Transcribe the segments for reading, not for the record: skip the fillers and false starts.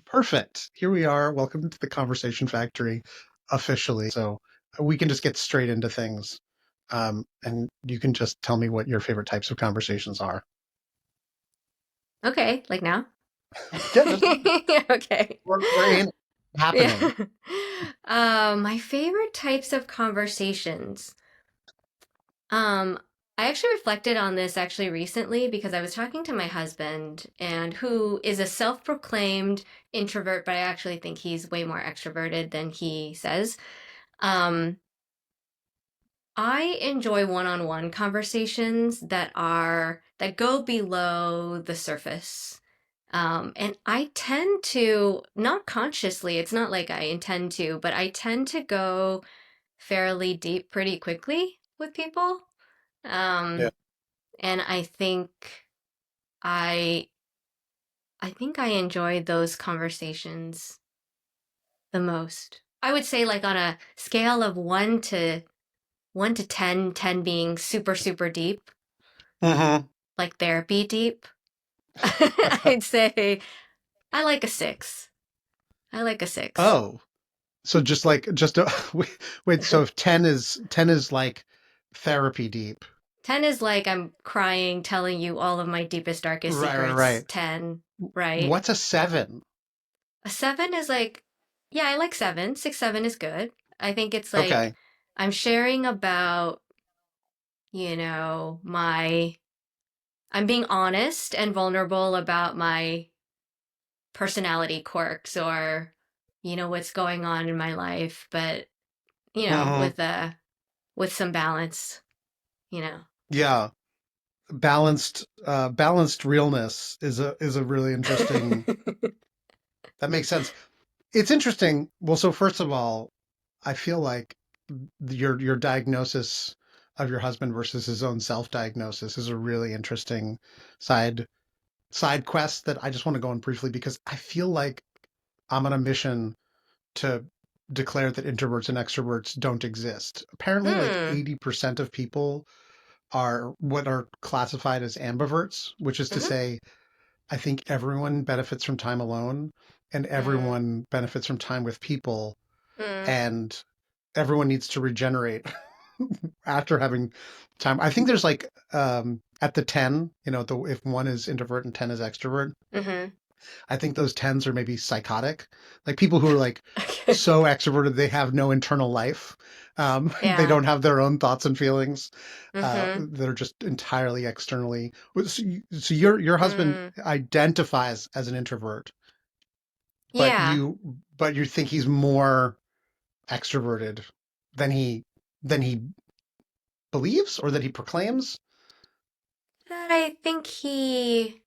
Perfect. Here we are. Welcome to the Conversation Factory officially. So we can just get straight into things. And you can just tell me what your favorite types of conversations are. Okay, like now? Yeah, just Okay. we're in happening. Yeah. My favorite types of conversations. Um, I actually reflected on this actually recently because I was talking to my husband and who is a self-proclaimed introvert, but I actually think he's way more extroverted than he says. Um, I enjoy one-on-one conversations that go below the surface. And I tend to, not consciously, it's not like I intend to, but I tend to go fairly deep pretty quickly with people. Yeah. Um, and I I think I enjoy those conversations the most. I would say like on a scale of 1 to 10, 10 being super, super deep, hmm like therapy deep. I'd say I like a six. I like a six. Oh, so wait. So if 10 is like therapy deep. 10 is like I'm crying, telling you all of my deepest, darkest Right, right, secrets. right. 10, right? What's a seven? A 7 is like, yeah, I like 7. 6, 7 is good. I think it's like Okay. I'm sharing about, you know, my, I'm being honest and vulnerable about my personality quirks or, what's going on in my life, but, hmm with some balance, you know. Yeah. Balanced realness is a really interesting. That makes sense. It's interesting. Well, so first of all, I feel like your diagnosis of your husband versus his own self-diagnosis is a really interesting side side quest that I just want to go on briefly because I feel like I'm on a mission to declare that introverts and extroverts don't exist. Apparently, like Hmm. 80% of people are what are classified as ambiverts, which is to Mm-hmm. say, I think everyone benefits from time alone and Mm. everyone benefits from time with people, Mm. and everyone needs to regenerate after having time. I think there's like at the 10, if one is introvert and 10 is extrovert, Mm-hmm. I think those 10s are maybe psychotic. Like people who are like Okay. so extroverted they have no internal life. They Yeah. don't have their own thoughts and feelings. Mm-hmm. They're just entirely externally. So your husband Mm. identifies as an introvert, but Yeah. you think he's more extroverted than he believes or that he proclaims. That I think he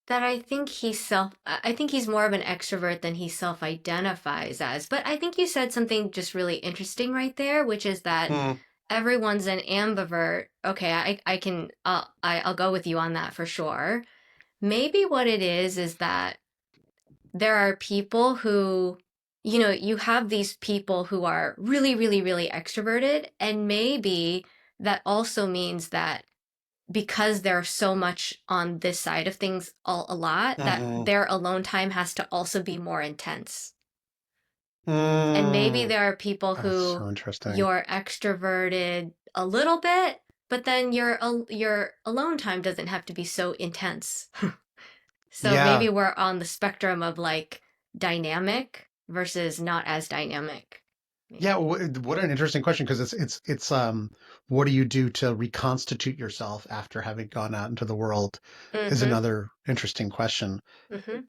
I think he's more of an extrovert than he self-identifies as. But I think you said something just really interesting right there, which is that Hmm. everyone's an ambivert. Okay, I can I'll go with you on that for sure. Maybe what it is that there are people who, you have these people who are really, really, really extroverted, and maybe that also means that because they're so much on this side of things a lot, that hmm their alone time has to also be more intense. And maybe Mm. there are people That's who so interesting. you're extroverted a little bit, but then your alone time doesn't have to be so intense. So maybe Yeah. we're on the spectrum of like dynamic versus not as dynamic. Yeah, Maybe. what an interesting question because it's what do you do to reconstitute yourself after having gone out into the world is Mm-hmm. another interesting question. Mm-hmm.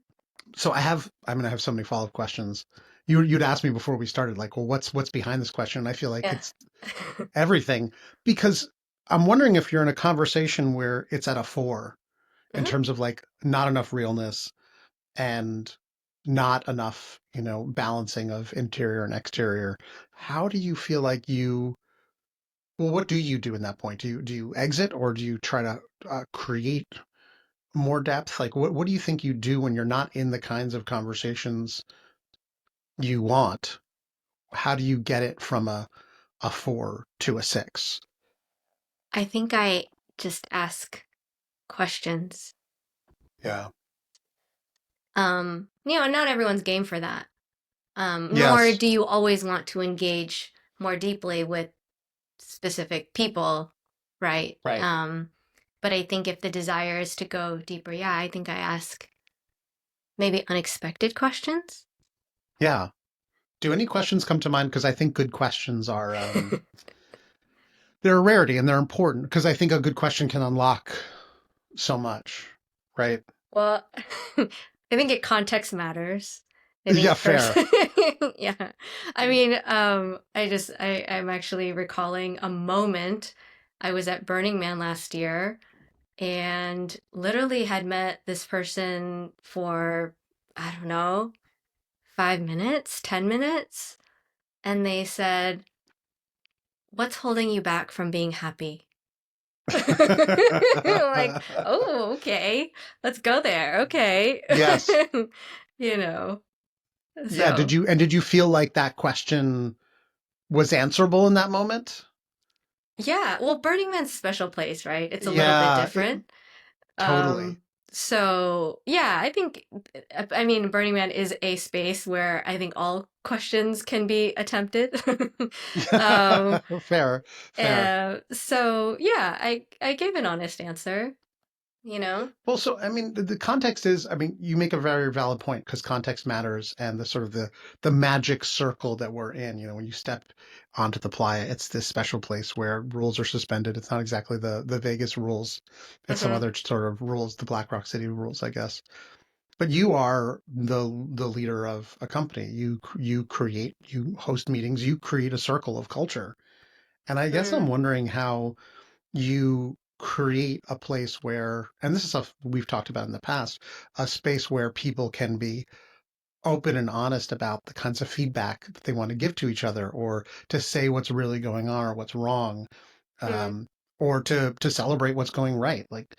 So I'm gonna have so many follow-up questions. You'd asked me before we started, like, well, what's behind this question? And I feel like Yeah. it's everything because I'm wondering if you're in a conversation where it's at a four in Mm-hmm. terms of like not enough realness and not enough, balancing of interior and exterior. How do you feel like well, what do you do in that point? Do you exit or do you try to create more depth? Like what do you think you do when you're not in the kinds of conversations you want? How do you get it from a four to a six? I think I just ask questions. Yeah. Not everyone's game for that. Nor Yes. do you always want to engage more deeply with specific people, right? Right. But I think if the desire is to go deeper, yeah, I think I ask maybe unexpected questions. Yeah. Do any questions come to mind? Because I think good questions are they're a rarity and they're important because I think a good question can unlock so much, right? Well, I think it context matters. I Yeah, think first, fair. yeah. I mean, I'm actually recalling a moment. I was at Burning Man last year and literally had met this person for, I don't know, 5 minutes, 10 minutes. And they said, "What's holding you back from being happy?" Like, oh, okay. Let's go there. Okay. Yes. You know, Yeah, so did you feel like that question was answerable in that moment? yeah. Well, Burning Man's a special place, right? It's a little bit Yeah, different. totally. So yeah, I think, I mean, Burning Man is a space where I think all questions can be attempted. um, Fair, fair. so yeah, I gave an honest answer, you know? Well, so I mean, the context is, I mean, you make a very valid point because context matters, and the sort of the magic circle that we're in. You know, when you step onto the playa, it's this special place where rules are suspended. It's not exactly the Vegas rules; it's some Hmm. other sort of rules, the Black Rock City rules, I guess. But you are the leader of a company. You create, you host meetings, you create a circle of culture, and I guess I'm Mm, wondering how you create a place where, and this is stuff we've talked about in the past, a space where people can be open and honest about the kinds of feedback that they want to give to each other, or to say what's really going on or what's wrong, mm, um, or to celebrate what's going right. Like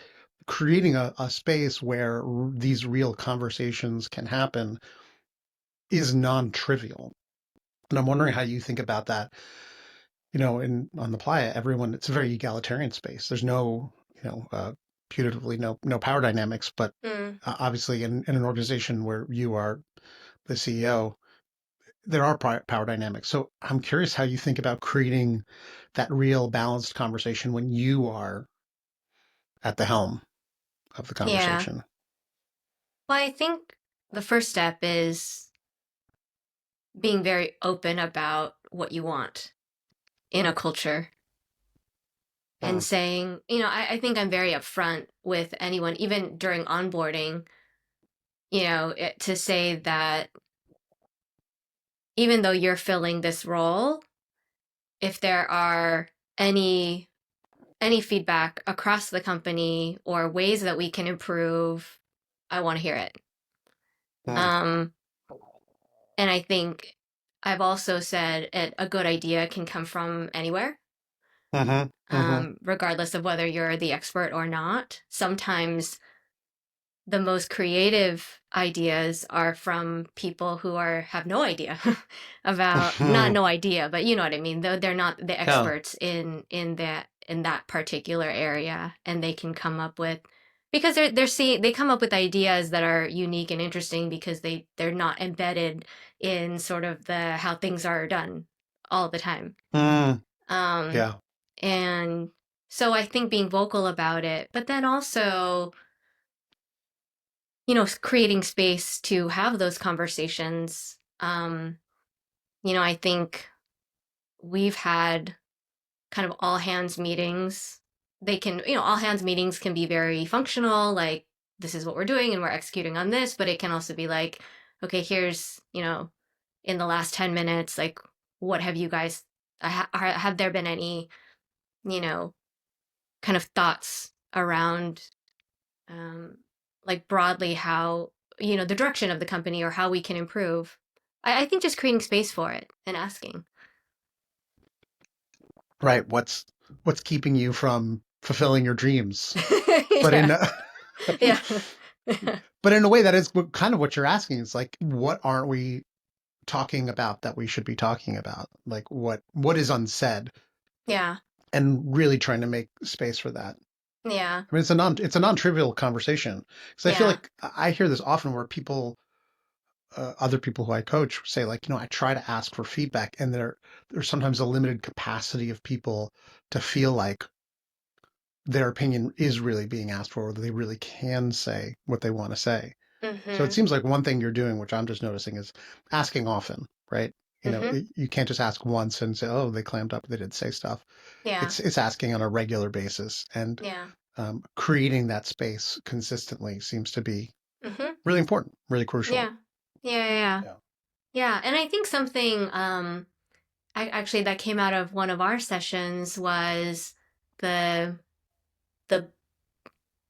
creating a space where these real conversations can happen is non-trivial. And I'm wondering how you think about that. You know, in on the playa, everyone, it's a very egalitarian space. There's no, putatively no power dynamics, but mm. obviously in an organization where you are the CEO, there are power dynamics. So I'm curious how you think about creating that real balanced conversation when you are at the helm of the Yeah. conversation. Well, I think the first step is being very open about what you want in a culture and Hmm. saying, I think I'm very upfront with anyone, even during onboarding, to say that even though you're filling this role, if there are any any feedback across the company or ways that we can improve, I want to hear it. Hmm. Um, and I think I've also said a good idea can come from anywhere, Hmm. Hmm. regardless of whether you're the expert or not. Sometimes the most creative ideas are from people who are have no idea about, not no idea, but you know what I mean. Though they're not the Yeah. experts in that particular area, and they can come up with, because they're seeing, they come up with ideas that are unique and interesting because they're not embedded in sort of the how things are done all the time. Mm. Um, Yeah. and so I think being vocal about it, but then also creating space to have those conversations. I think we've had kind of all hands meetings. All hands meetings can be very functional, like this is what we're doing and we're executing on this, but it can also be like, okay, here's, in the last 10 minutes, like, what have you guys, have there been any, you know, kind of thoughts around um, like broadly how the direction of the company or how we can improve. I think just creating space for it and asking. Right. What's keeping you from fulfilling your dreams? But Yeah, in yeah, but in a way that is kind of what you're asking. It's like, what aren't we talking about that we should be talking about? Like what is unsaid, yeah, and really trying to make space for that. Yeah. I mean, it's a non-trivial conversation because I feel Yeah. like I hear this often where people, other people who I coach say like, I try to ask for feedback, and there's sometimes a limited capacity of people to feel like their opinion is really being asked for, or that they really can say what they want to say. So it Mm-hmm. seems like one thing you're doing, which I'm just noticing, is asking often, right? Mm-hmm. You can't just ask once and say, "Oh, they clammed up, they did say stuff." Yeah. It's asking on a regular basis, and Yeah. creating that space consistently seems to be Mm-hmm. really important, really crucial. Yeah. Yeah. Yeah. Yeah. Yeah. And I think something actually that came out of one of our sessions was the the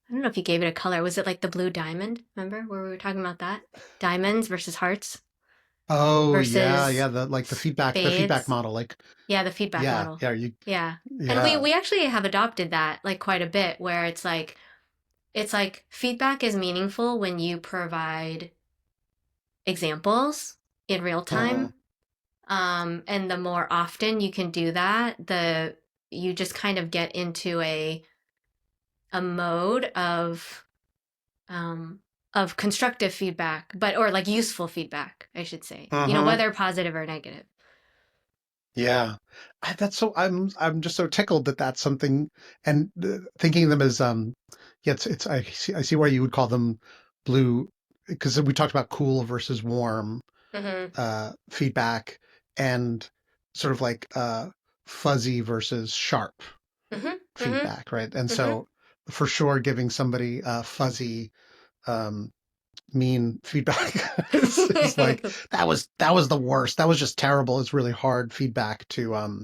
I don't know if you gave it a color. Was it like the blue diamond? Remember where we were talking about that? Diamonds versus hearts Oh yeah, versus yeah. The feedback spades. model. Like, Yeah, the feedback yeah, model. yeah. You, Yeah. And we yeah. we actually have adopted that like quite a bit where it's like feedback is meaningful when you provide examples in real Uh-huh. time. And the more often you can do that, the you just kind of get into a mode um, of constructive feedback, but or like useful feedback, I should say. Uh-huh. Whether positive or negative. Yeah. I'm just so tickled that that's something, and thinking of them as yeah, I see why you would call them blue, because we talked about cool versus warm Mm-hmm. feedback, and sort of like fuzzy versus sharp Mm-hmm. Mm-hmm. feedback, right? And Mm-hmm. so for sure, giving somebody fuzzy, um, mean feedback is like, that was the worst. That was just terrible. It's really hard feedback to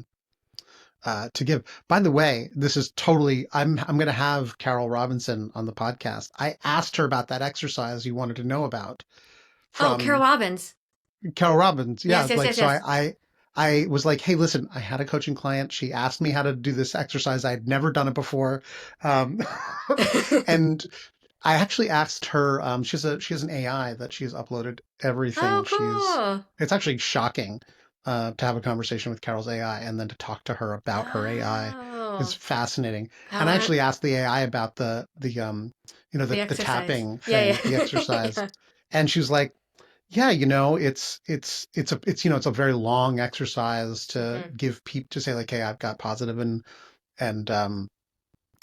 give. By the way, this is totally. I'm going to have Carol Robinson on the podcast. I asked her about that exercise you wanted to know about Oh, Carol from Robbins. Carol Robbins. Yeah, Yes, yes, like yes, so. yes. I was like, hey, listen, I had a coaching client. She asked me how to do this exercise. I'd never done it before, um, and I actually asked her. She has an AI that she's uploaded everything. Oh, She's cool. It's actually shocking to have a conversation with Carol's AI and then to talk to her about her AI is Oh, fascinating. I And I want actually asked the AI about the the exercise. tapping Yeah, thing, the yeah. exercise, Yeah. and she was like, yeah, it's a very long exercise to Mm-hmm. give people to say like, hey, I've got positive, and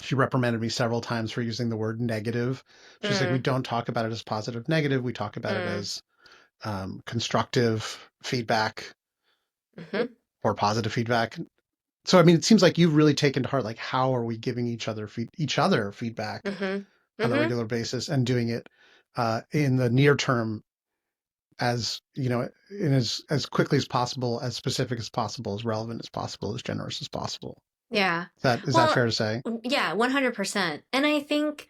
she reprimanded me several times for using the word negative. She's like, we Mm, don't talk about it as positive, negative. We talk about it mm, as constructive feedback mm-hmm. or positive feedback. So, I mean, it seems like you've really taken to heart, like, how are we giving each other feedback Mm-hmm. on a Mm-hmm. regular basis, and doing it in the near term, as in as quickly as possible, as specific as possible, as relevant as possible, as generous as possible. Yeah. Is that Well, fair to say? yeah, 100%. And I think,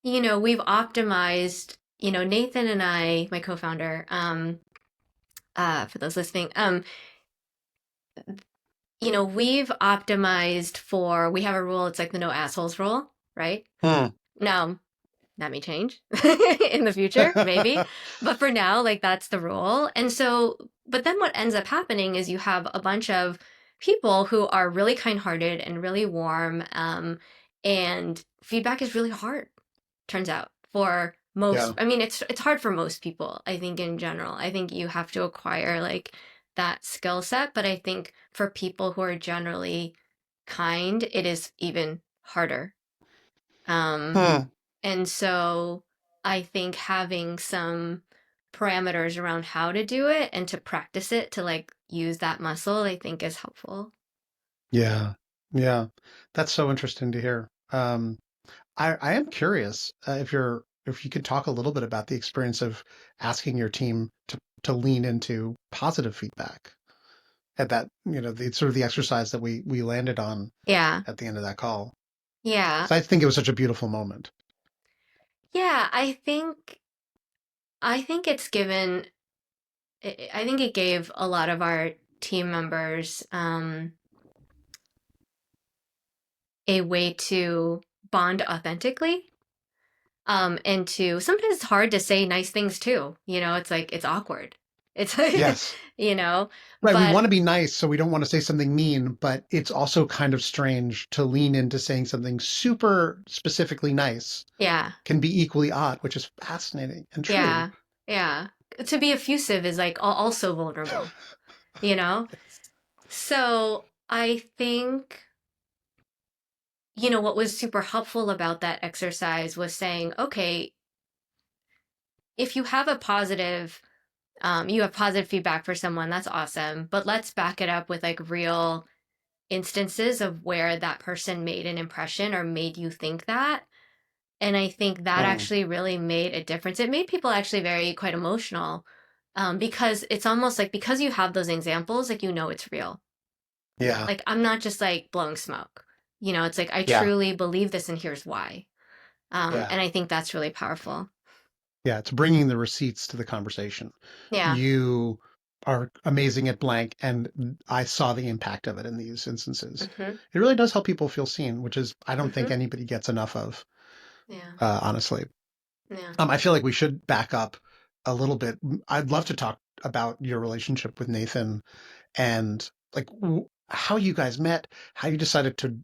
we've optimized, Nathan and I, my co-founder, for those listening, we've optimized we have a rule, it's like the no assholes rule, right? Hmm. Now, that may change in the future, maybe. But for now, like that's the rule. And so, but then what ends up happening is you have a bunch of people who are really kind hearted and really warm. And feedback is really hard, turns out, for most. Yeah. I mean, it's hard for most people, I think, in general. I think you have to acquire like that skill set. But I think for people who are generally kind, it is even harder. Um, Hmm. and so I think having some parameters around how to do it and to practice it to like use that muscle, I think is helpful. Yeah. Yeah. That's so interesting to hear. I am curious, if you could talk a little bit about the experience of asking your team to lean into positive feedback at that, the sort of the exercise that we landed on Yeah. at the end of that call. Yeah. 'Cause I think it was such a beautiful moment. Yeah, I think it's given I think it gave a lot of our team members a way to bond authentically. And to sometimes it's hard to say nice things too. It's like it's awkward. It's, Yes. you know, Right. We but want to be nice, so we don't want to say something mean, but it's also kind of strange to lean into saying something super specifically nice yeah, can be equally odd, which is fascinating and true. yeah, yeah. To be effusive is like also vulnerable, you know? So I think, what was super helpful about that exercise was saying, okay, if you have you have positive feedback for someone, that's awesome, but let's back it up with like real instances of where that person made an impression or made you think that. And I think that Mm, actually really made a difference. It made people actually very quite emotional, because it's almost like because you have those examples, like it's real. yeah. Like I'm not just like blowing smoke. It's like I Yeah. truly believe this, and here's why. Yeah. And I think that's really powerful. Yeah. It's bringing the receipts to the conversation. Yeah. You are amazing at blank, and I saw the impact of it in these instances. Hmm. It really does help people feel seen, which is, I don't think Hmm. anybody gets enough of, Yeah. honestly. Yeah. I feel like we should back up a little bit. I'd love to talk about your relationship with Nathan and like how you guys met, how you decided to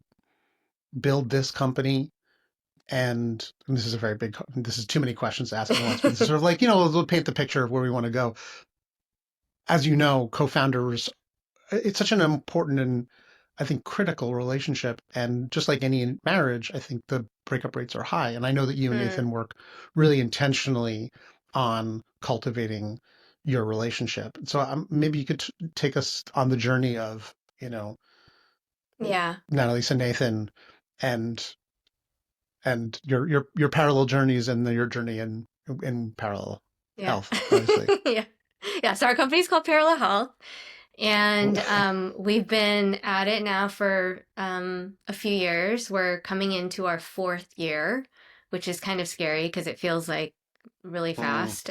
build this company. And this is a very big, this is too many questions to ask at once, but this is sort of like, we'll paint the picture of where we want to go. As you know, co-founders, it's such an important and I think critical relationship. And just like any marriage, I think the breakup rates are high. And I know that you and Mm. Nathan work really intentionally on cultivating your relationship. So maybe you could take us on the journey of, Yeah. Natalise and Nathan and your parallel journeys and then your journey in parallel Yeah. health, obviously. Yeah. Yeah. So our company's called Parallel Health. Cool. And we've been at it now for a few years. We're coming into our fourth year, which is kind of scary because it feels like really Mm, fast.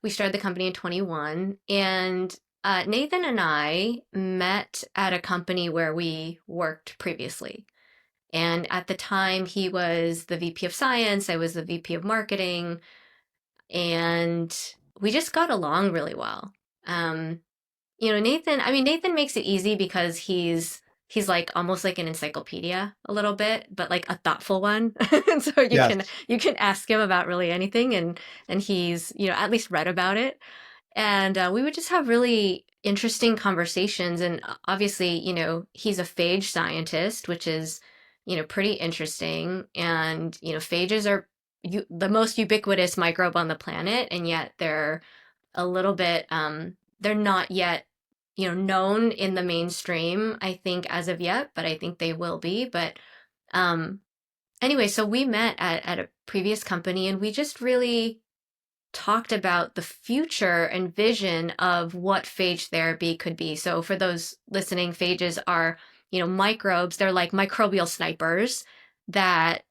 We started the company in 21, and Nathan and I met at a company where we worked previously. And at the time, he was the VP of Science, I was the VP of Marketing, and we just got along really well. Um, Nathan makes it easy because he's like almost like an encyclopedia a little bit, but like a thoughtful one. And so you can yes. you can ask him about really anything, and he's, at least read about it. And we would just have really interesting conversations. And obviously, he's a phage scientist, which is, pretty interesting. And, phages are the most ubiquitous microbe on the planet, and yet they're a little bit, they're not yet, known in the mainstream, I think, as of yet, but I think they will be. But um, anyway, so we met at a previous company, and we just really talked about the future and vision of what phage therapy could be. So for those listening, phages are, microbes. They're like microbial snipers that,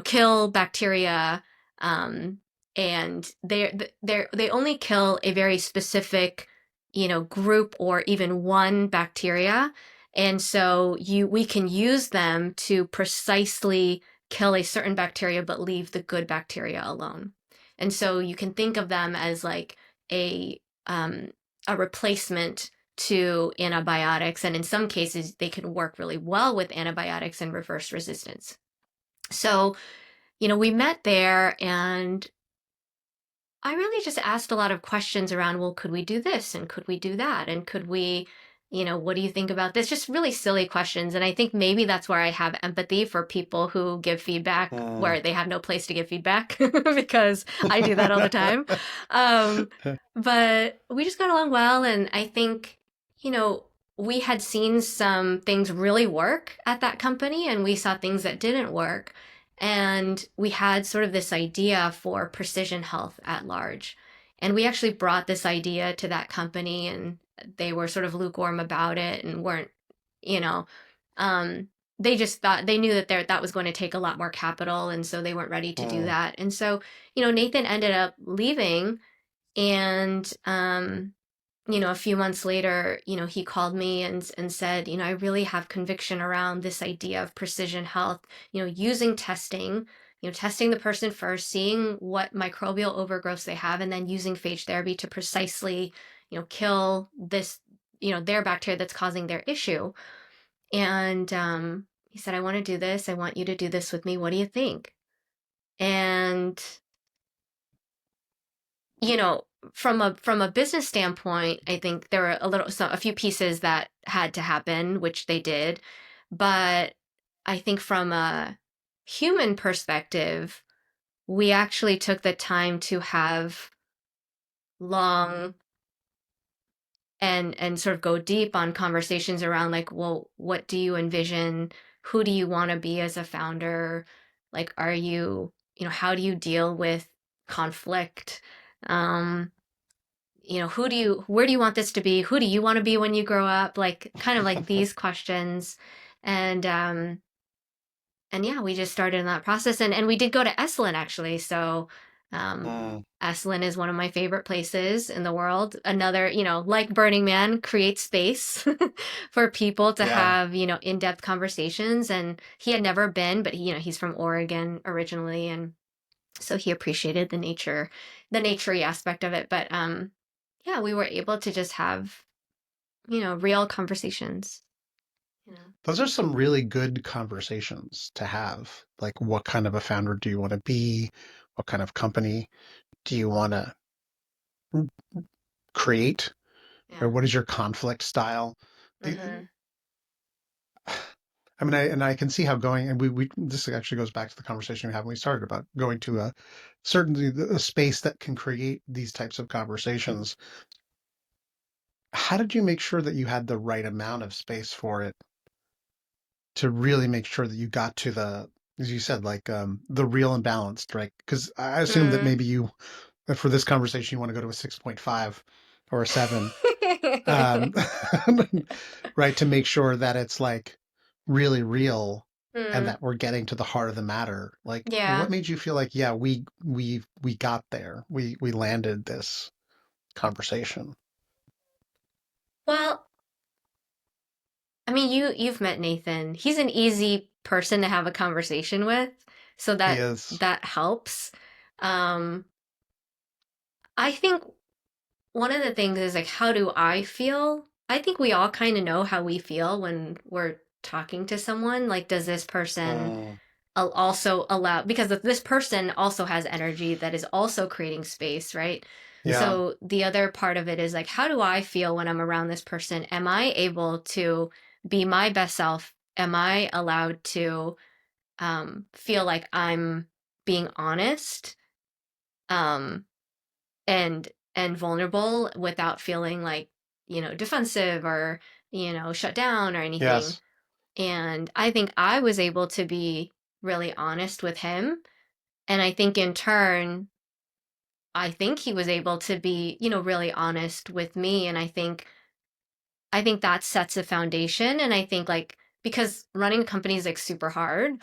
kill bacteria, um, and they only kill a very specific, group or even one bacteria. And so we can use them to precisely kill a certain bacteria but leave the good bacteria alone. And so you can think of them as like a um, a replacement to antibiotics, and in some cases they can work really well with antibiotics and reverse resistance. So, we met there, and I really just asked a lot of questions around, well, could we do this? And could we do that? And could we, what do you think about this? Just really silly questions. And I think maybe that's where I have empathy for people who give feedback Mm. where they have no place to give feedback because I do that all the time. Um, but we just got along well. And I think, you know, we had seen some things really work at that company, and we saw things that didn't work. And we had sort of this idea for precision health at large. And we actually brought this idea to that company, and they were sort of lukewarm about it and weren't, you know, um, they just thought they knew that that was going to take a lot more capital. And so they weren't ready to do Mm. that. And so, Nathan ended up leaving, and a few months later, he called me and said, I really have conviction around this idea of precision health, using testing testing the person first, seeing what microbial overgrowths they have, and then using phage therapy to precisely, kill this, their bacteria that's causing their issue. And he said, I want to do this. I want you to do this with me. What do you think? And, you know, from a business standpoint, I think there were a few pieces that had to happen, which they did. But I think from a human perspective, we actually took the time to have long and sort of go deep on conversations around, like, well, what do you envision? Who do you want to be as a founder? Like, are you, how do you deal with conflict? Um, where do you want this to be? Who do you want to be when you grow up? Like, kind of like these questions. And yeah, we just started in that process, and we did go to Esalen actually. So um, Mm, Esalen is one of my favorite places in the world. Another, like Burning Man, creates space for people to yeah. have, in-depth conversations. And he had never been, but he's from Oregon originally, and so he appreciated the naturey aspect of it. But yeah, we were able to just have, real conversations. You know. Those are some really good conversations to have. Like, what kind of a founder do you want to be? What kind of company do you want to create? Or Yeah. what is your conflict style? I Mm-hmm. I mean, I can see how going, and this actually goes back to the conversation we had when we started about going to certainly a space that can create these types of conversations. How did you make sure that you had the right amount of space for it to really make sure that you got to as you said, like the real and balanced, right? Because I assume that Mm. maybe that for this conversation, you want to go to a 6.5 or a 7, um, right? To make sure that it's like really real and Mm. that we're getting to the heart of the matter. Like, what Yeah. made you feel like, yeah, we got there. We landed this conversation. Well, I mean, you've met Nathan. He's an easy person to have a conversation with, so He that is. that helps. Um, I think one of the things is like, how do I feel? I think we all kind of know how we feel when we're talking to someone. Like, does this person Mm, also allow, because this person also has energy that is also creating space, right? yeah. So the other part of it is like, how do I feel when I'm around this person? Am I able to be my best self? Am I allowed to feel like I'm being honest um, and vulnerable without feeling like, defensive or, shut down or anything? Yes. And I think I was able to be really honest with him. And I think in turn, I think he was able to be, really honest with me. And I think that sets a foundation. And I think, like, because running a company is like super hard,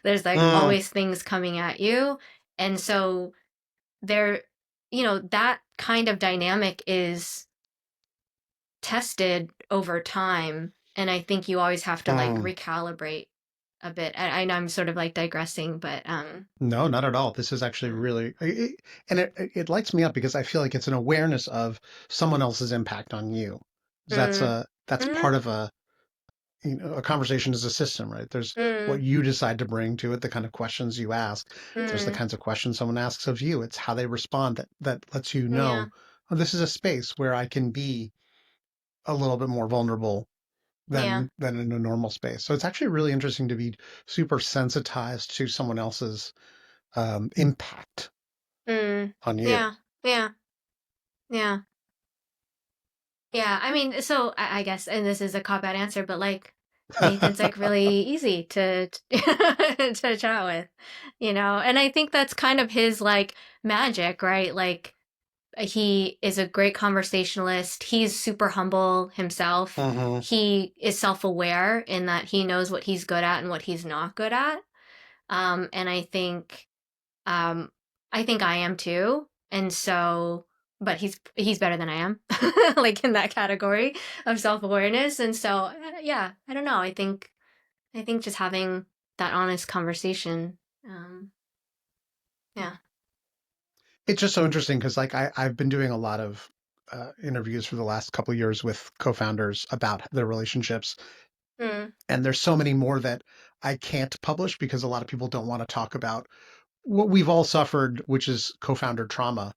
there's like Mm, always things coming at you. And so there, that kind of dynamic is tested over time. And I think you always have to like mm. recalibrate a bit. I know I'm sort of like digressing, but No, not at all. This is actually yeah. really, and it lights me up because I feel like it's an awareness of someone else's impact on you. Mm, That's mm, part of a conversation is a system, right? There's what mm, you decide to bring to it, the kind of questions you ask. There's the mm, kinds of questions someone asks of you. It's how they respond that lets you yeah. know, oh, this is a space where I can be a little bit more vulnerable Yeah. than in a normal space. So it's actually really interesting to be super sensitized to someone else's impact Mm, on you. yeah. Yeah. Yeah. Yeah. I mean, so I guess, and this is a cop out answer, but like Nathan's like really easy to to chat with, and I think that's kind of his like magic, right? Like he is a great conversationalist. He's super humble himself. Hmm. He is self-aware in that he knows what he's good at and what he's not good at. And Um, I think I am too. And so, but he's better than I am, like in that category of self-awareness. And so, yeah, I don't know. I think just having that honest conversation. Yeah. It's just so interesting because like I've been doing a lot of interviews for the last couple of years with co-founders about their relationships, Mm, and there's so many more that I can't publish because a lot of people don't want to talk about what we've all suffered, which is co-founder trauma,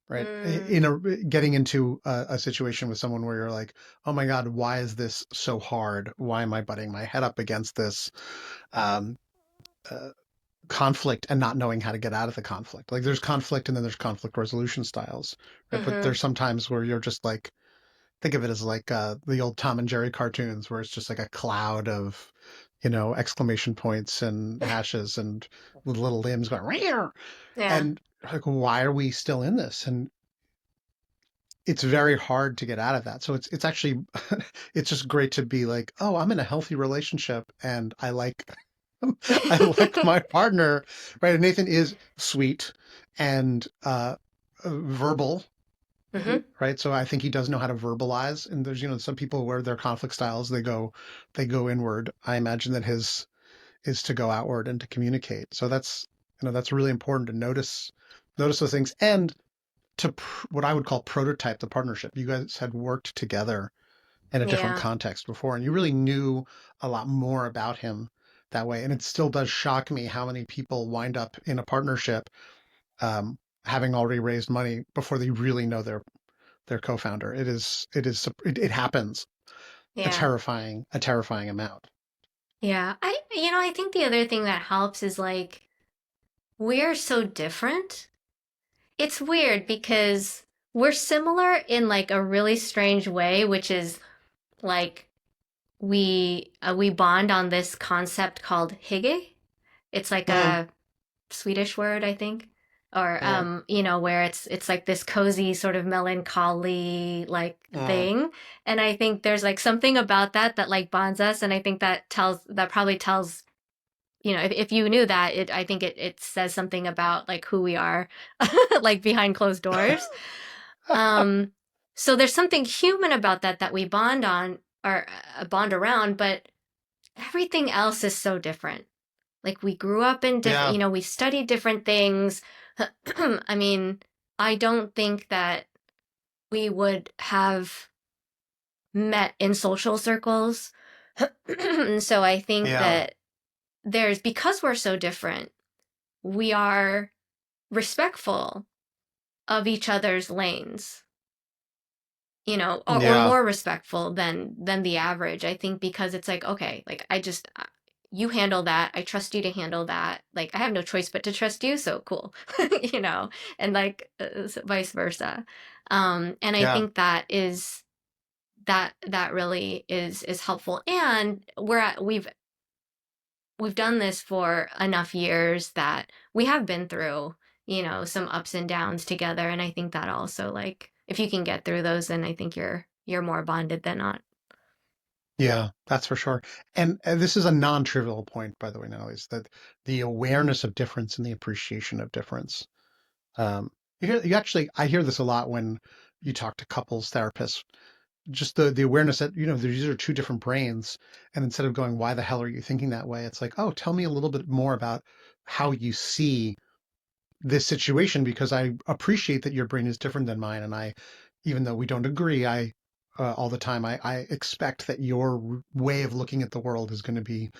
right? mm, In a getting into a situation with someone where you're like, oh my God, why is this so hard? Why am I butting my head up against this um, uh, conflict and not knowing how to get out of the conflict? Like there's conflict and then there's conflict resolution styles, right? But mm-hmm. there's some times where you're just like, think of it as like the old Tom and Jerry cartoons where it's just like a cloud of, exclamation points and hashes and with little limbs going, Rear! Yeah. And like, why are we still in this? And it's very hard to get out of that. So it's actually it's just great to be like, oh, I'm in a healthy relationship and I like I like my partner, right? And Nathan is sweet and verbal, Mm-hmm. right? So I think he does know how to verbalize. And there's, some people where their conflict styles they go inward. I imagine that his is to go outward and to communicate. So that's really important to notice those things and to what I would call prototype the partnership. You guys had worked together in a different Yeah. context before, and you really knew a lot more about him that way. And it still does shock me how many people wind up in a partnership having already raised money before they really know their co-founder. It happens Yeah. a terrifying amount. Yeah. I think the other thing that helps is like we're so different. It's weird because we're similar in like a really strange way, which is like we bond on this concept called hygge. It's like Mm, a Swedish word, I think, or mm, where it's like this cozy sort of melancholy like mm. thing, and I think there's like something about that like bonds us, and I think that probably tells if you knew that I think it says something about like who we are like behind closed doors. Um, so there's something human about that we bond on or bond around, but everything else is so different. Like we grew up in different, Yeah, we studied different things. I mean, I don't think that we would have met in social circles. And so I think yeah, that because we're so different, we are respectful of each other's lanes, or yeah, more respectful than the average. I think because it's like, okay, like you handle that. I trust you to handle that. Like I have no choice but to trust you. So cool, and like vice versa. And I yeah, think that really is helpful. And we've done this for enough years that we have been through, some ups and downs together. And I think that also like if you can get through those, then I think you're more bonded than not. yeah. That's for sure. And this is a non-trivial point, by the way, now is that the awareness of difference and the appreciation of difference. Um, I hear this a lot when you talk to couples therapists. Just the awareness that these are two different brains, and instead of going, "Why the hell are you thinking that way?" It's like, "Oh, tell me a little bit more about how you see this situation because I appreciate that your brain is different than mine, and even though we don't agree, I all the time, I expect that your way of looking at the world is going to be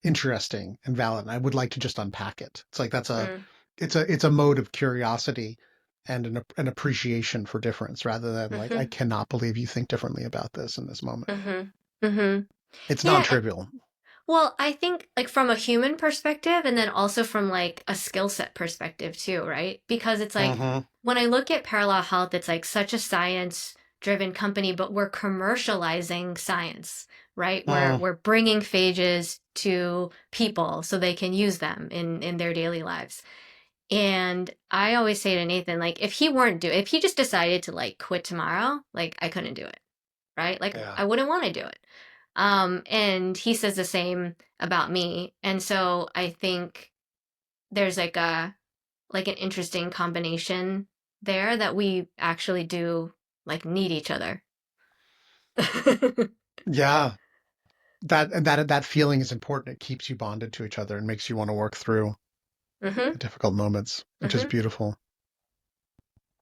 interesting and valid. And I would like to just unpack it. It's like Mm, it's a mode of curiosity and an appreciation for difference rather than like I mm-hmm. cannot believe you think differently about this in this moment. Mm-hmm. Mm-hmm. It's Yeah. non-trivial. Well, I think like from a human perspective and then also from like a skill set perspective too, right? Because it's like Hmm. when I look at Parallel Health, it's like such a science driven company, but we're commercializing science, right? We're Mm, we're bringing phages to people so they can use them in their daily lives. And I always say to Nathan, like, if he just decided to like quit tomorrow, like I couldn't do it, right? Like yeah. I wouldn't want to do it. And he says the same about me. And so I think there's like an interesting combination there that we actually do like need each other. Yeah. That feeling is important. It keeps you bonded to each other and makes you want to work through. Mm-hmm. the difficult moments, which is Mm-hmm. beautiful.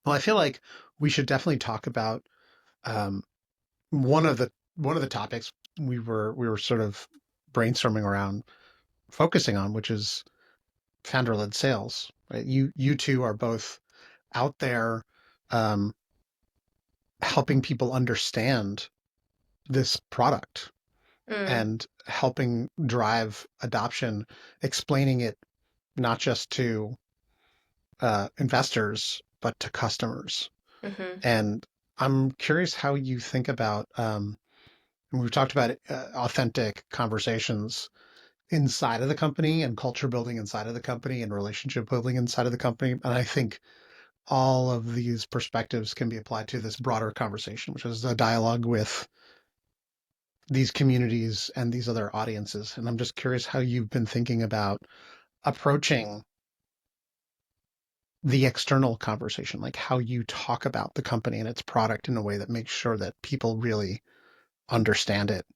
Well, I feel like we should definitely talk about um, one of the topics we were sort of brainstorming around focusing on, which is founder-led sales. Right? You two are both out there um, helping people understand this product Mm. and helping drive adoption, explaining it not just to investors but to customers. Mm-hmm. And I'm curious how you think about. And we've talked about authentic conversations inside of the company and culture building inside of the company and relationship building inside of the company. And I think all of these perspectives can be applied to this broader conversation, which is a dialogue with these communities and these other audiences. And I'm just curious how you've been thinking about approaching the external conversation, like how you talk about the company and its product in a way that makes sure that people really understand it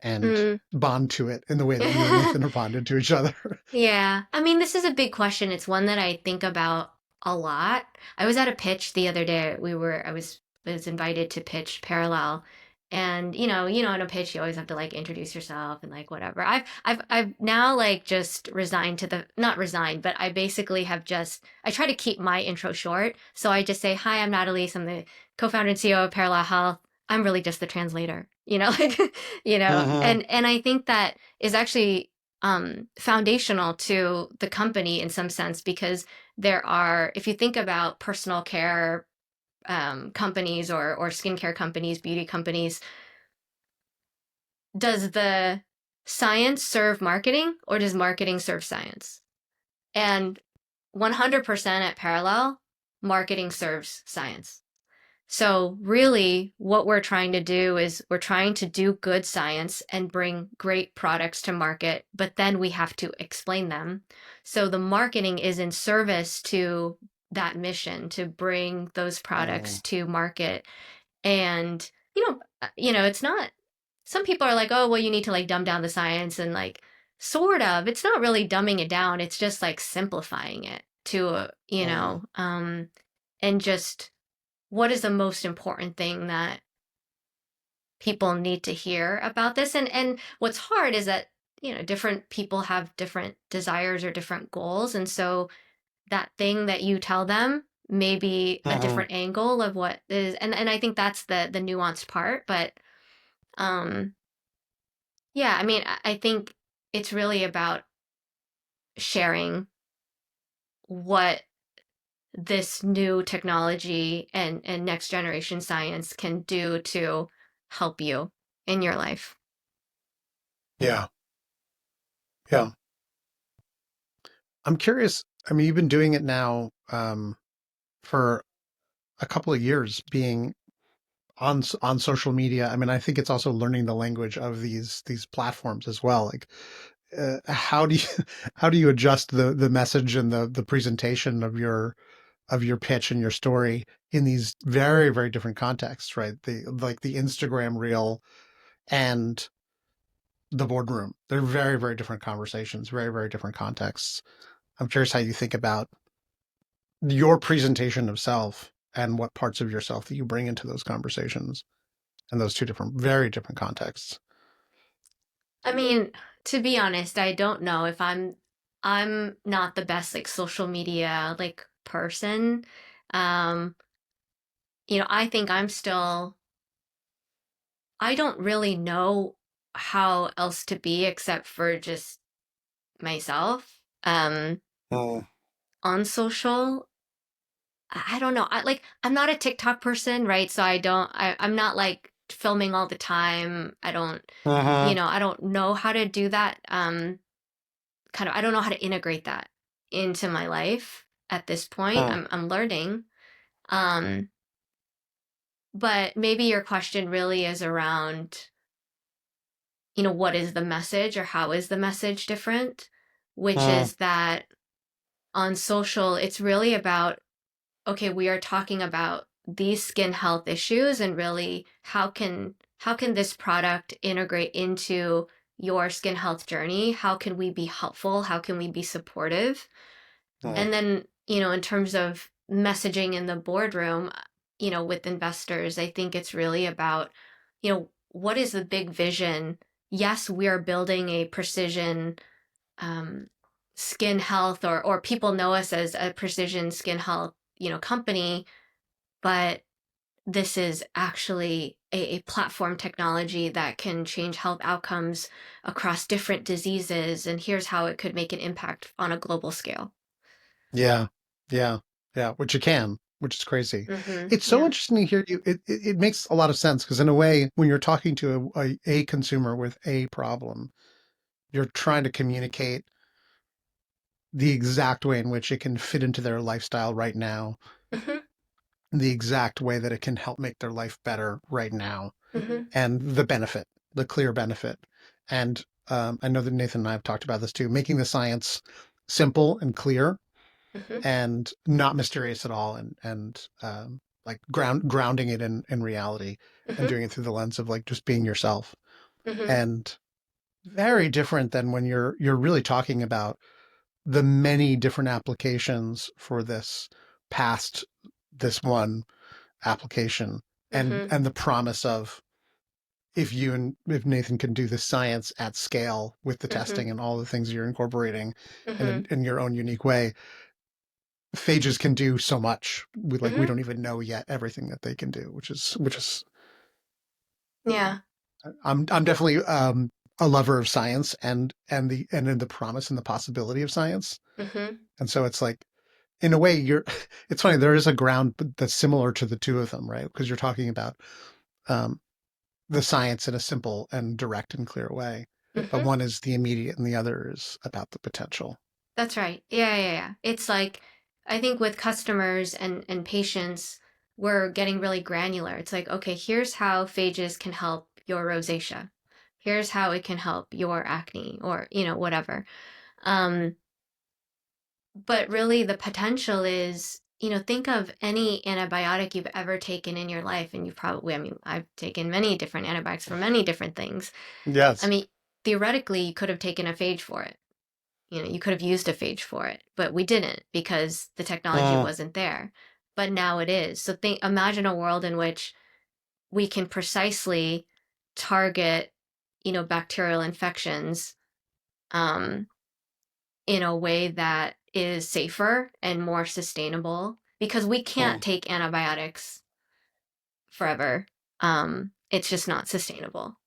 and Mm. bond to it in the way that you and Nathan are bonded to each other. Yeah. I mean, this is a big question. It's one that I think about a lot. I was at a pitch the other day. I was invited to pitch Parallel. And in a pitch you always have to like introduce yourself and like whatever. I've now like just resigned to the not resigned, but I basically have just I try to keep my intro short. So I just say, "Hi, I'm Natalise. I'm the co-founder and CEO of Parallel Health. I'm really just the translator." Like Mm-hmm. and I think that is actually foundational to the company in some sense because if you think about personal care companies or skincare companies, beauty companies, does the science serve marketing or does marketing serve science? And 100% at Parallel, marketing serves science. So, really, what we're trying to do is we're trying to do good science and bring great products to market, but then we have to explain them. So, the marketing is in service to that mission to bring those Mm-hmm. products to market. And, it's not, some people are like, oh, well, you need to like dumb down the science and like, sort of. It's not really dumbing it down, it's just like simplifying it to, and just what is the most important thing that people need to hear about this and what's hard is that different people have different desires or different goals and so that thing that you tell them may be a Mm-hmm. different angle of what is and I think that's the nuanced part but um yeah I mean I think it's really about sharing what this new technology and next generation science can do to help you in your life. Yeah. Yeah. I'm curious. I mean, you've been doing it now for a couple of years, being on social media. I mean, I think it's also learning the language of these platforms as well. Like, how do you how do you adjust the message and the presentation of your pitch and your story in these very very different contexts, right? The Instagram reel and the boardroom. They're very very different conversations, very very different contexts. I'm curious how you think about your presentation of self and what parts of yourself that you bring into those conversations and those two different, very different contexts. I mean, to be honest, I don't know if I'm not the best like social media like person. Um, I think I don't really know how else to be except for just myself. Mm, On social, I don't know. I'm not a TikTok person, right? So I'm not like filming all the time. mm-hmm, I don't know how to do that. I don't know how to integrate that into my life at this point. mm, I'm learning. Um, but maybe your question really is around, what is the message or how is the message different? Which mm, is that on social, it's really about, okay, we are talking about these skin health issues and really how can this product integrate into your skin health journey? How can we be helpful? How can we be supportive? Mm. And then, in terms of messaging in the boardroom, with investors, I think it's really about, what is the big vision? Yes, we are building a precision um, skin health, or people know us as a precision skin health, company, but this is actually a platform technology that can change health outcomes across different diseases. And here's how it could make an impact on a global scale. Yeah, yeah, yeah. Which you can, which is crazy. Mm-hmm. It's so Yeah. interesting to hear you. It makes a lot of sense because in a way, when you're talking to a consumer with a problem, you're trying to communicate the exact way in which it can fit into their lifestyle right now, Mm-hmm. the exact way that it can help make their life better right now, Mm-hmm. and the benefit, the clear benefit. And I know that Nathan and I have talked about this too, making the science simple and clear Mm-hmm. and not mysterious at all, and like grounding it in reality and Mm-hmm. doing it through the lens of like just being yourself. Mm-hmm. And very different than when you're really talking about the many different applications for this past this one application, Mm-hmm. and the promise of if Nathan can do the science at scale with the Mm-hmm. testing and all the things you're incorporating Mm-hmm. in your own unique way, phages can do so much. We Mm-hmm. don't even know yet everything that they can do, which is Yeah. I'm definitely a lover of science and in the promise and the possibility of science. Mm-hmm. And so it's like in a way you're it's funny, there is a ground that's similar to the two of them, right? Because you're talking about um, the science in a simple and direct and clear way. But Mm-hmm. one is the immediate and the other is about the potential. That's right. Yeah, yeah, yeah. It's like, I think with customers and patients, we're getting really granular. It's like, okay, here's how phages can help your rosacea. Here's how it can help your acne, or, whatever. Um, but really the potential is, think of any antibiotic you've ever taken in your life, and you've probably, I mean, I've taken many different antibiotics for many different things. I Yes. mean, theoretically, you could have taken a phage for it. You could have used a phage for it, but we didn't because the technology Mm. wasn't there. But now it is. So imagine a world in which we can precisely target, bacterial infections um, in a way that is safer and more sustainable, because we can't Mm. take antibiotics forever. It's just not sustainable.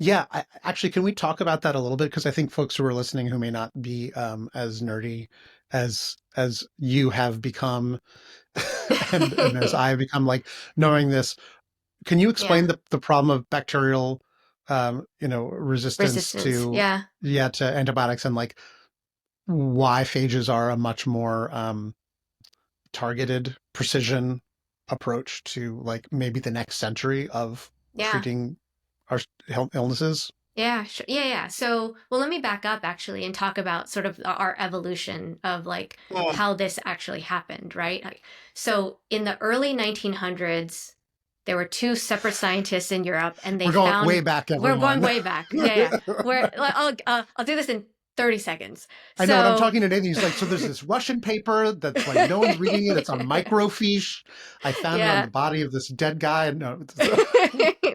Yeah, actually, can we talk about that a little bit? Because I think folks who are listening who may not be as nerdy as you have become, and as I have become, like knowing this. Can you explain Yeah. the problem of bacterial, resistance Resistance. to Yeah. to antibiotics, and like why phages are a much more targeted precision approach to like maybe the next century of Yeah. treating our health illnesses? Yeah, sure. Yeah, yeah. So, well, let me back up actually and talk about sort of our evolution of like Mm. how this actually happened, right? So, in the early 1900s, there were two separate scientists in Europe, and they We're going way found, back, we're going everyone. way back. Yeah, yeah. I'll do this in 30 seconds. I know when I'm So, talking to Nathan, he's like, so there's this Russian paper that's like no one's reading it. It's on microfiche. I found it on the yeah. body of this dead guy. No.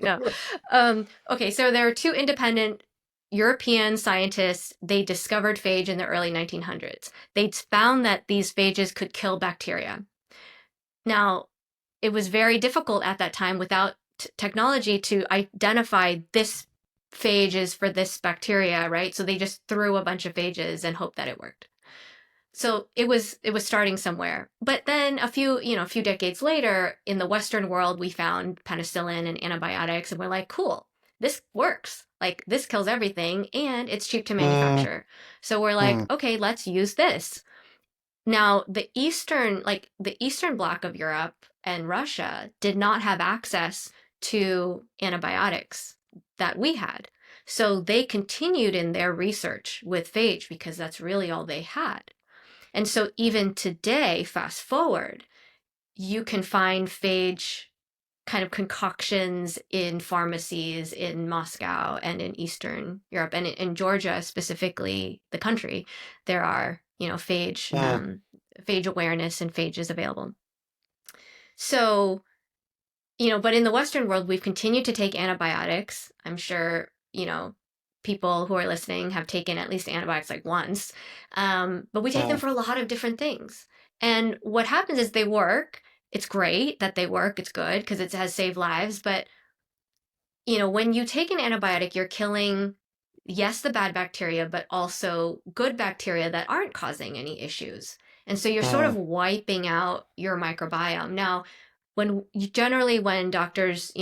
No. Okay, so there are two independent European scientists. They discovered phage in the early 1900s. They found that these phages could kill bacteria. Now, it was very difficult at that time without technology to identify this phage is for this bacteria, right? So they just threw a bunch of phages and hoped that it worked. So it was starting somewhere. But then a few decades later, in the Western world, we found penicillin and antibiotics, and we're like, cool, this works. Like this kills everything, and it's cheap to Mm, manufacture. So we're like, mm, okay, let's use this. Now, the eastern bloc of Europe and Russia did not have access to antibiotics that we had. So they continued in their research with phage because that's really all they had. And so even today, fast forward, you can find phage kind of concoctions in pharmacies in Moscow and in Eastern Europe, and in Georgia specifically, the country. There are phage, Uh, phage awareness and phage is available. So, but in the Western world, we've continued to take antibiotics. I'm sure, people who are listening have taken at least antibiotics like once. But we take them uh, for a lot of different things. And what happens is they work. It's great that they work. It's good because it has saved lives. But, when you take an antibiotic, you're killing, yes, the bad bacteria, but also good bacteria that aren't causing any issues. And so you're sort uh, of wiping out your microbiome. Now, when doctors,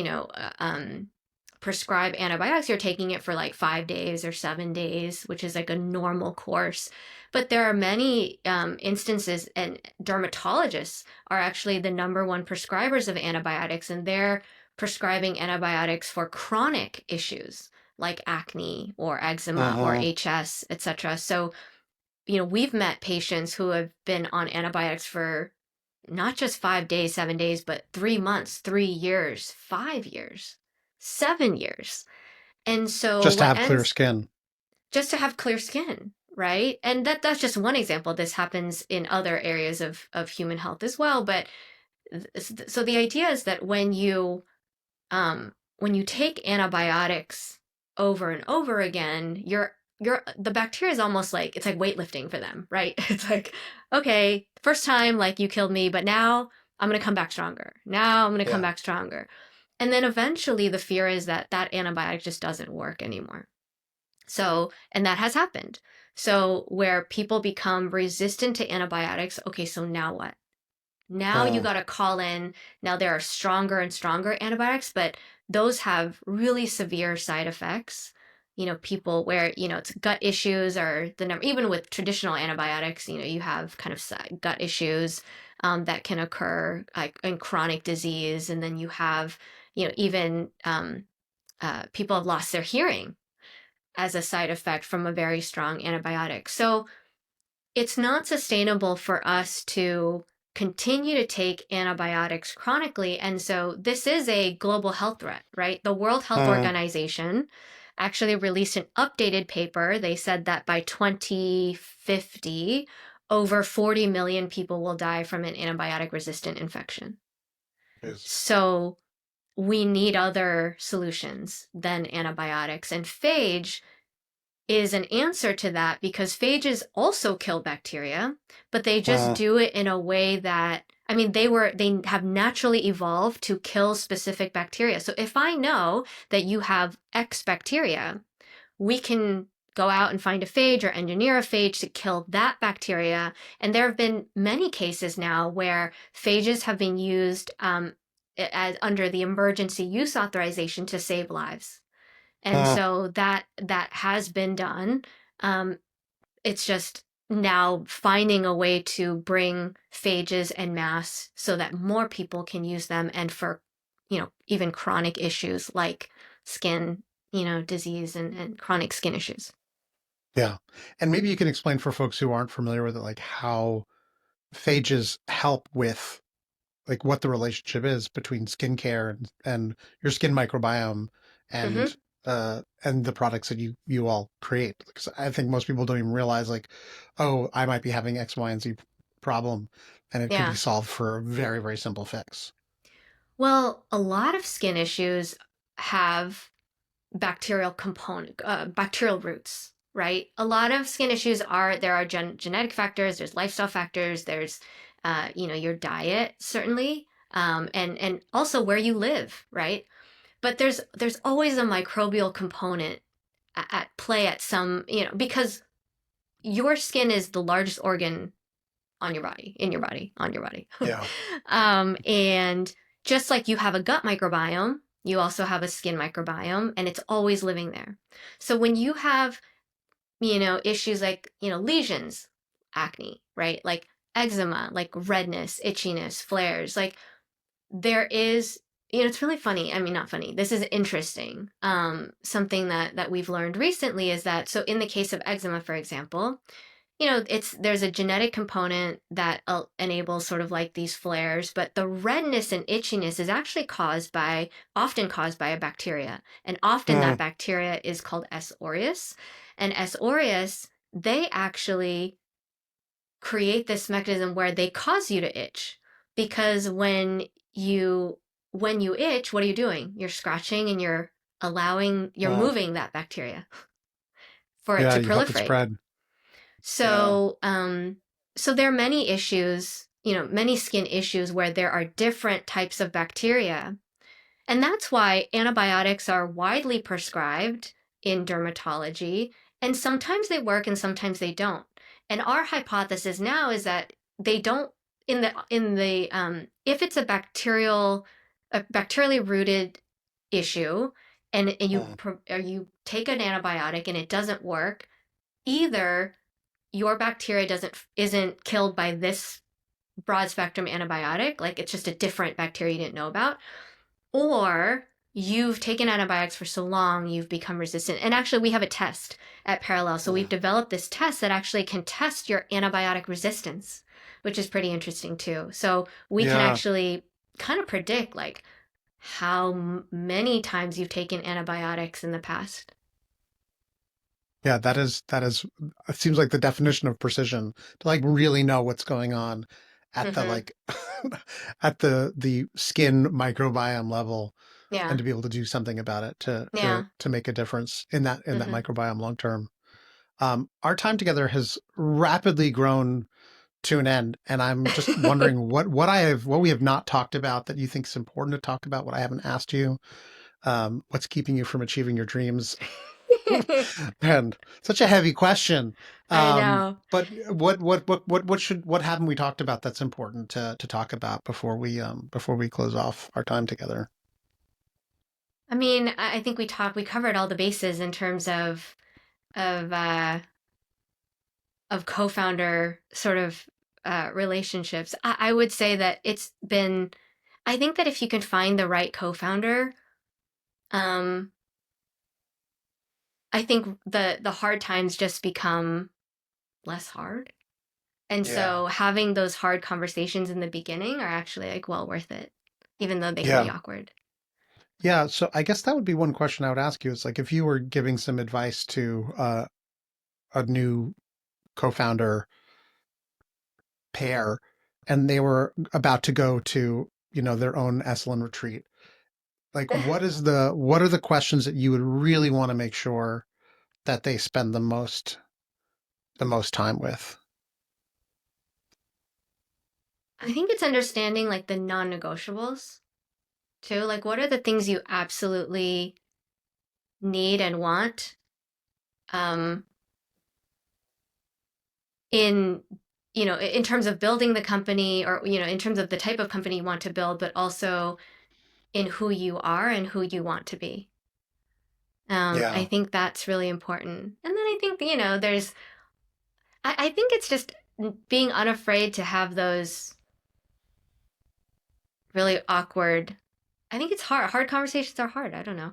prescribe antibiotics, you're taking it for like 5 days or 7 days, which is like a normal course. But there are many instances, and dermatologists are actually the number one prescribers of antibiotics, and they're prescribing antibiotics for chronic issues like acne or eczema or uh, HS, etc. So, we've met patients who have been on antibiotics for not just 5 days, 7 days, but 3 months, 3 years, 5 years, 7 years. And so just to what have clear ends skin. just to have clear skin, right? And that's just one example. This happens in other areas of human health as well. But so the idea is that when you take antibiotics over and over again, the bacteria is almost like it's like weightlifting for them, right? It's like, okay, first time like you killed me, but now I'm gonna come back stronger. Now I'm gonna come Yeah. back stronger. And then eventually the fear is that that antibiotic just doesn't work anymore. So, and that has happened. So where people become resistant to antibiotics, okay, so now what? Now you Uh, got to call in. Now there are stronger and stronger antibiotics, but those have really severe side effects. People where, it's gut issues or the number, even with traditional antibiotics, you have kind of gut issues that can occur like in chronic disease. And then you have, even people have lost their hearing as a side effect from a very strong antibiotic. So, it's not sustainable for us to continue to take antibiotics chronically. And so this is a global health threat, right? The World Health uh, Organization actually released an updated paper. They said that by 2050, over 40 million people will die from an antibiotic resistant infection. is, So we need other solutions than antibiotics. And phage is an answer to that because phages also kill bacteria, but they just uh, do it in a way that, I mean, they have naturally evolved to kill specific bacteria. So if I know that you have X bacteria, we can go out and find a phage or engineer a phage to kill that bacteria. And there have been many cases now where phages have been used under the emergency use authorization to save lives. And uh, so that has been done. Um, it's just now finding a way to bring phages en masse so that more people can use them, and for even chronic issues like skin disease and chronic skin issues. yeah. And maybe you can explain for folks who aren't familiar with it, like how phages help with like what the relationship is between skincare and your skin microbiome Mm-hmm. and the products that you all create. Because I think most people don't even realize like, oh, I might be having X, Y, and Z problem, and it can be Yeah. solved for a very, very simple fix. Well, a lot of skin issues have bacterial roots, right? A lot of skin issues there are genetic factors, there's lifestyle factors, there's your diet certainly, and also where you live, right? But there's always a microbial component at play at some, because your skin is the largest organ on your body, in your body, on your body. Yeah. And just like you have a gut microbiome, you also have a skin microbiome, and it's always living there. So when you have, issues like, lesions, acne, right? Like eczema, like redness, itchiness, flares, like there is, it's really funny. I mean, not funny. This is interesting. Something that we've learned recently is that, so in the case of eczema, for example, there's a genetic component that enables sort of like these flares, but the redness and itchiness is actually often caused by a bacteria, and often that Mm, bacteria is called S. aureus, and S. aureus, they actually create this mechanism where they cause you to itch. Because you when you itch, what are you doing? You're scratching and you're Uh, moving that bacteria for it yeah, to you help it proliferate. spread. Yeah. So, so there are many issues, many skin issues where there are different types of bacteria. And that's why antibiotics are widely prescribed in dermatology. And sometimes they work and sometimes they don't. And our hypothesis now is that they don't if it's a bacterially rooted issue, and Uh, you take an antibiotic and it doesn't work, either your bacteria isn't killed by this broad spectrum antibiotic, like it's just a different bacteria you didn't know about, or you've taken antibiotics for so long you've become resistant. And actually, we have a test at Parallel. So uh, we've developed this test that actually can test your antibiotic resistance, which is pretty interesting too. So we can yeah. actually kind of predict like how many times you've taken antibiotics in the past. Yeah, that is it seems like the definition of precision to like really know what's going on at the Mm-hmm. like at the skin microbiome level and Yeah. to be able to do something about it Yeah. to make a difference in that Mm-hmm. microbiome long term. Our time together has rapidly grown to an end, and I'm just wondering what we have not talked about that you think is important to talk about, what I haven't asked you, what's keeping you from achieving your dreams. And such a heavy question. I know. But what haven't we talked about that's important to talk about before we close off our time together? I mean, I think we covered all the bases in terms of uh, of co-founder sort of relationships. I would say that it's been. I think that if you can find the right co-founder, um, I think the hard times just become less hard. And Yeah. so having those hard conversations in the beginning are actually like well worth it, even though they can be Yeah. awkward. Yeah. So I guess that would be one question I would ask you is like if you were giving some advice to a new co-founder pair and they were about to go to, their own Esalen retreat, like what are the questions that you would really want to make sure that they spend the most time with? I think it's understanding like the non-negotiables too. Like what are the things you absolutely need and want um, in in terms of building the company, or in terms of the type of company you want to build, but also in who you are and who you want to be. I Yeah. think that's really important. And then I think I think it's just being unafraid to have those really awkward. I think it's hard. Hard conversations are hard. I don't know.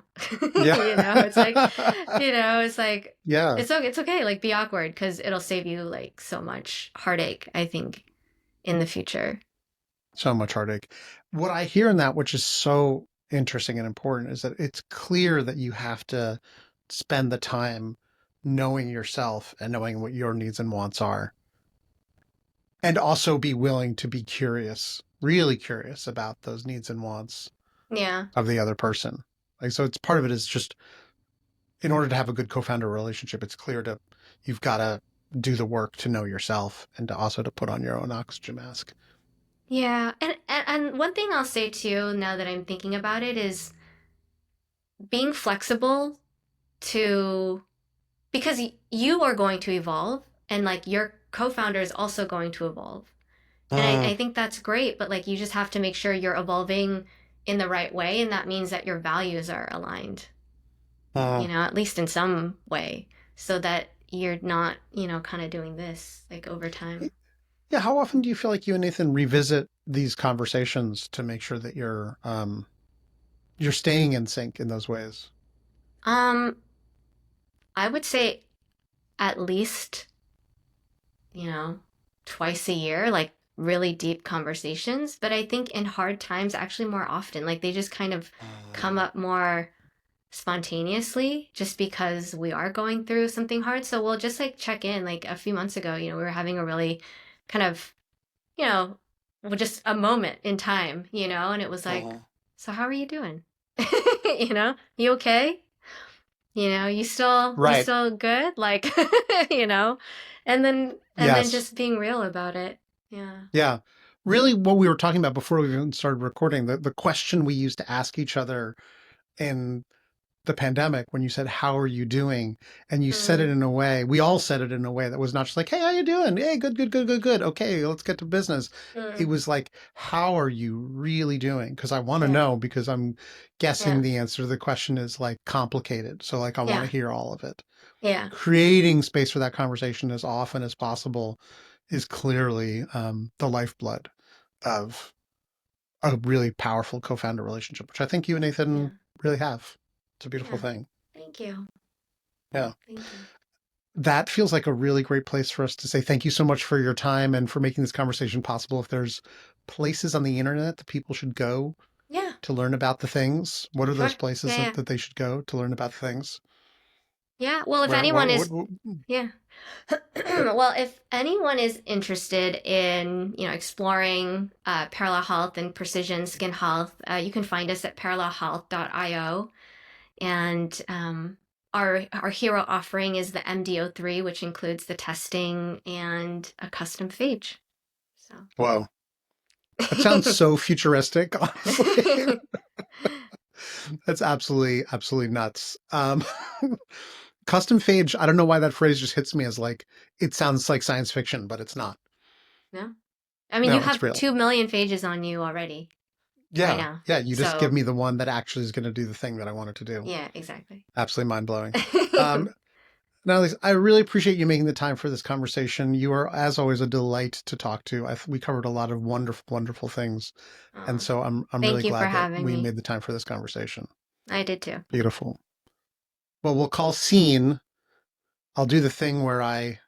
Yeah. It's like, it's like Yeah. it's okay. Like be awkward because it'll save you like so much heartache, I think, in the future. So much heartache. What I hear in that, which is so interesting and important, is that it's clear that you have to spend the time knowing yourself and knowing what your needs and wants are, and also be willing to be curious, really curious about those needs and wants Yeah. of the other person. Like, so it's part of it is just in order to have a good co-founder relationship, it's clear to you've got to do the work to know yourself and to also to put on your own oxygen mask. Yeah. And one thing I'll say too, now that I'm thinking about it, is being flexible to because you are going to evolve and like your co-founder is also going to evolve. And Mm, I think that's great, but like you just have to make sure you're evolving in the right way, and that means that your values are aligned, mm. at least in some way, so that you're not, kind of doing this like over time. Yeah, how often do you feel like you and Nathan revisit these conversations to make sure that you're staying in sync in those ways? Um, I would say at least, you know, twice a year, like really deep conversations. But I think in hard times, actually more often, like they just kind of come Mm, up more spontaneously just because we are going through something hard. So we'll just like check in. Like a few months ago, we were having a really kind of, you know, just a moment in time, and it was like, Uh-huh. so how are you doing? You okay? You Right. still good? Like, you know, and then Yes. just being real about it. Yeah. Yeah. Really, what we were talking about before we even started recording, the question we used to ask each other in the pandemic when you said, "How are you doing?" And you said it Mm, in a way, we all said it in a way that was not just like, "Hey, how you doing? Hey, good, good, good, good, good. Okay, let's get to business." It mm, was like, "How are you really doing?" Because I want to yeah. know, because I'm guessing Yeah. the answer to the question is like complicated. So like I want Yeah. to hear all of it. Yeah. Creating space for that conversation as often as possible is clearly the lifeblood of a really powerful co-founder relationship, which I think you and Yeah. Nathan really have. It's a beautiful Yeah. thing. Thank you. Yeah. Thank you. That feels like a really great place for us to say thank you so much for your time and for making this conversation possible. If there's places on the internet that people should go Yeah. to learn about the things, what are those Sure. places Yeah. that, Yeah. that they should go to learn about things? Yeah. Well, if Where, anyone what, is, what, yeah. Well, if anyone is interested in, exploring parallel health and precision skin health, you can find us at parallelhealth.io. And our hero offering is the MDO3, which includes the testing and a custom phage. So. whoa. That sounds so futuristic, honestly. That's absolutely, absolutely nuts. Custom phage, I don't know why that phrase just hits me as like, it sounds like science fiction, but it's not. No, I mean you No, it's have real. 2 million phages on you already right Yeah. now. Yeah. You just give So me the one that actually is going to do the thing that I want it to do. yeah, exactly. Absolutely mind blowing. Um, Natalie, I really appreciate you making the time for this conversation. You are, as always, a delight to talk to. We covered a lot of wonderful, wonderful things, and Oh, so I'm thank really you for glad that having we me. made the time for this conversation. I did too. Beautiful. Well, we'll call scene. I'll do the thing where I